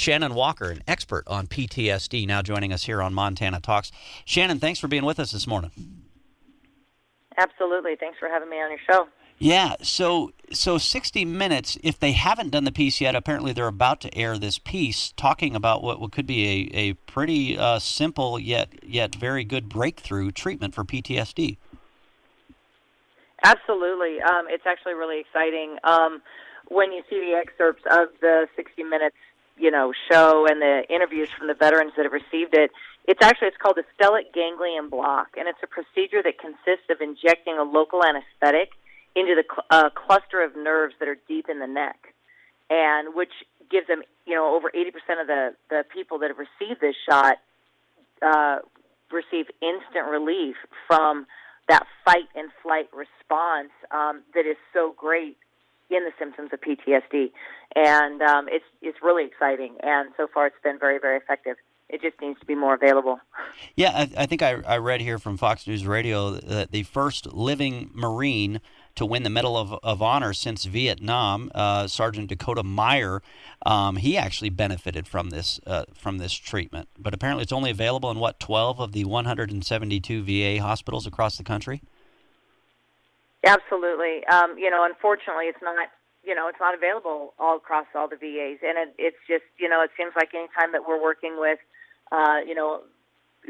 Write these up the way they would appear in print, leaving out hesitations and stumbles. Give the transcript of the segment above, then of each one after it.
Shannon Walker, an expert on PTSD, now joining us here on Montana Talks. Shannon, thanks for being with us this morning. Absolutely. Thanks for having me on your show. Yeah, so 60 Minutes, if they haven't done the piece yet, apparently they're about to air this piece talking about what could be a pretty simple yet very good breakthrough treatment for PTSD. Absolutely. It's actually really exciting. When you see the excerpts of the 60 Minutes, show and the interviews from the veterans that have received it, it's called a stellate ganglion block, and it's a procedure that consists of injecting a local anesthetic into the cluster of nerves that are deep in the neck, and which gives them, over 80% of the people that have received this shot receive instant relief from that fight and flight response that is so great in the symptoms of PTSD. And it's really exciting, and so far it's been very, very effective. It just needs to be more available. Yeah, I think I read here from Fox News Radio that the first living Marine to win the Medal of Honor since Vietnam, Sergeant Dakota Meyer, he actually benefited from this treatment. But apparently it's only available in, 12 of the 172 VA hospitals across the country? Absolutely. Unfortunately, it's not available all across all the VAs. And it's just, it seems like any time that we're working with,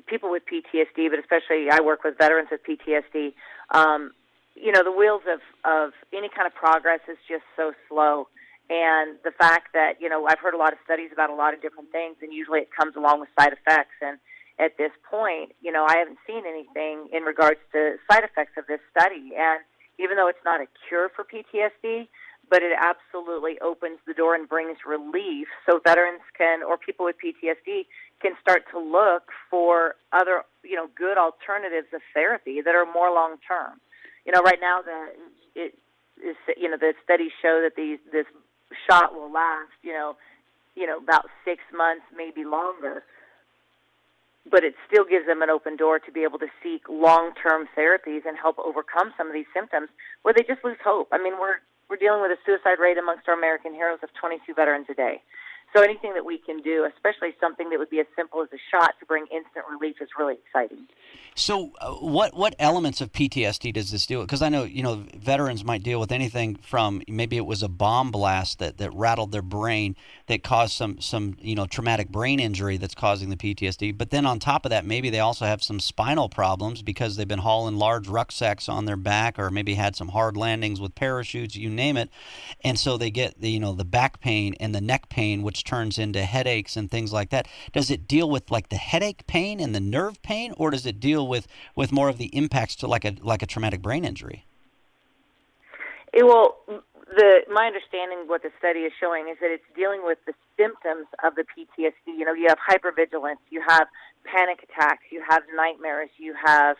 people with PTSD, but especially I work with veterans with PTSD, the wheels of any kind of progress is just so slow. And the fact that, I've heard a lot of studies about a lot of different things, and usually it comes along with side effects. And at this point, I haven't seen anything in regards to side effects of this study. And even though it's not a cure for PTSD, but it absolutely opens the door and brings relief so veterans or people with PTSD can start to look for other, good alternatives of therapy that are more long-term. Right now the studies show that this shot will last, about 6 months, maybe longer. But it still gives them an open door to be able to seek long-term therapies and help overcome some of these symptoms where they just lose hope. I mean, we're dealing with a suicide rate amongst our American heroes of 22 veterans a day. So anything that we can do, especially something that would be as simple as a shot to bring instant relief, is really exciting. So what elements of PTSD does this deal with? Because I know, veterans might deal with anything from maybe it was a bomb blast that rattled their brain that caused some traumatic brain injury that's causing the PTSD. But then on top of that, maybe they also have some spinal problems because they've been hauling large rucksacks on their back, or maybe had some hard landings with parachutes, you name it. And so they get the back pain and the neck pain, which turns into headaches and things like that. Does it deal with like the headache pain and the nerve pain, or does it deal with more of the impacts to like a traumatic brain injury? My understanding of what the study is showing is that it's dealing with the symptoms of the PTSD. You have hypervigilance, you have panic attacks, you have nightmares, you have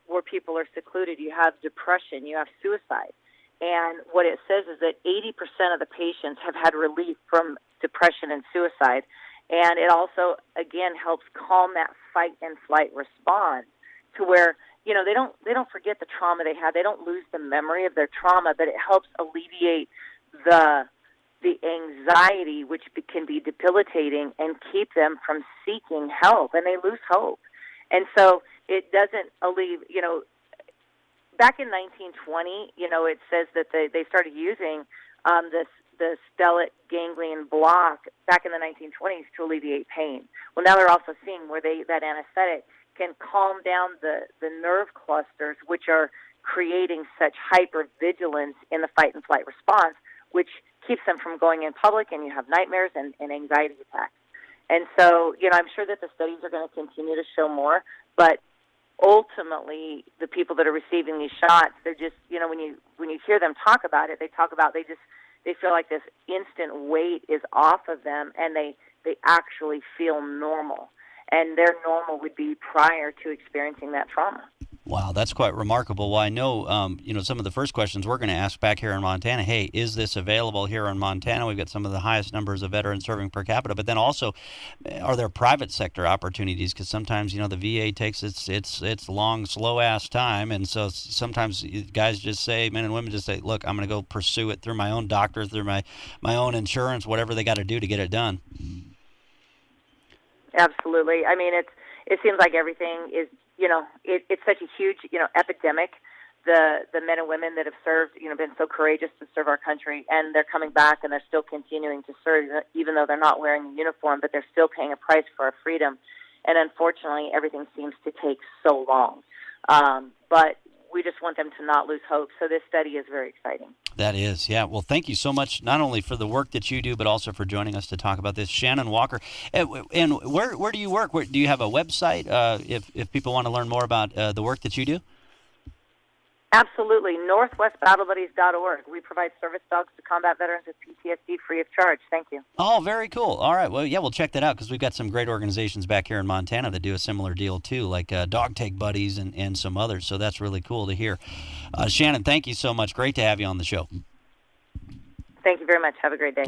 where people are secluded, you have depression, you have suicide. And what it says is that 80% of the patients have had relief from depression and suicide. And it also, again, helps calm that fight and flight response to where, they don't forget the trauma they had. They don't lose the memory of their trauma, but it helps alleviate the anxiety, which can be debilitating, and keep them from seeking help, and they lose hope. And so it doesn't alleviate, back in 1920, it says that they started using the stellate ganglion block back in the 1920s to alleviate pain. Well, now they're also seeing where that anesthetic can calm down the nerve clusters, which are creating such hypervigilance in the fight and flight response, which keeps them from going in public, and you have nightmares and anxiety attacks. And so, I'm sure that the studies are going to continue to show more, but ultimately, the people that are receiving these shots, they're just, when you hear them talk about it, they feel like this instant weight is off of them, and they actually feel normal. And their normal would be prior to experiencing that trauma. Wow, that's quite remarkable. Well, I know, some of the first questions we're going to ask back here in Montana, hey, is this available here in Montana? We've got some of the highest numbers of veterans serving per capita. But then also, are there private sector opportunities? Because sometimes, the VA takes its long, slow-ass time. And so sometimes guys just say, men and women just say, look, I'm going to go pursue it through my own doctor, through my own insurance, whatever they got to do to get it done. Absolutely. I mean, it seems like everything is, it's such a huge, epidemic. The men and women that have served, been so courageous to serve our country, and they're coming back and they're still continuing to serve, even though they're not wearing a uniform, but they're still paying a price for our freedom. And unfortunately, everything seems to take so long. But we just want them to not lose hope. So this study is very exciting. That is, yeah. Well, thank you so much, not only for the work that you do, but also for joining us to talk about this. Shannon Walker. And where do you work? Do you have a website if people want to learn more about the work that you do? Absolutely. NorthwestBattleBuddies.org. We provide service dogs to combat veterans with PTSD free of charge. Thank you. Oh, very cool. All right. Well, yeah, we'll check that out because we've got some great organizations back here in Montana that do a similar deal too, like Dog Take Buddies and some others. So that's really cool to hear. Shannon, thank you so much. Great to have you on the show. Thank you very much. Have a great day.